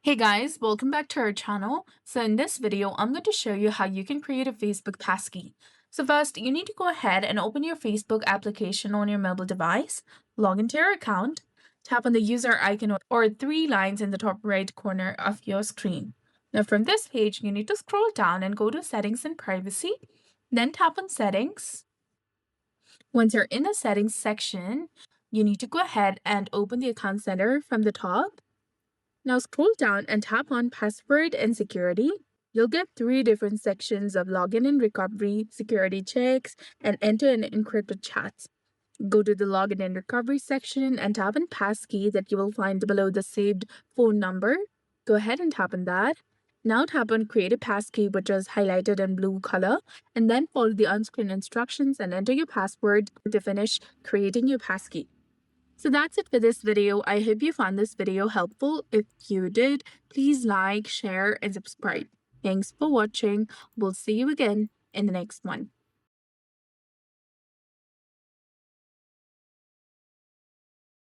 Hey guys, welcome back to our channel. So in this video, I'm going to show you how you can create a Facebook passkey. So first, you need to go ahead and open your Facebook application on your mobile device, log into your account, tap on the user icon or three lines in the top right corner of your screen. Now from this page, you need to scroll down and go to Settings and Privacy, then tap on Settings. Once you're in the Settings section, you need to go ahead and open the Account Center from the top. Now scroll down and tap on Password and Security. You'll get three different sections of login and recovery, security checks, and end-to-end encrypted chats. Go to the login and recovery section and tap on Passkey that you will find below the saved phone number. Go ahead and tap on that. Now tap on Create a Passkey, which is highlighted in blue color, and then follow the on-screen instructions and enter your password to finish creating your passkey. So that's it for this video. I hope you found this video helpful. If you did, please like, share, and subscribe. Thanks for watching. We'll see you again in the next one.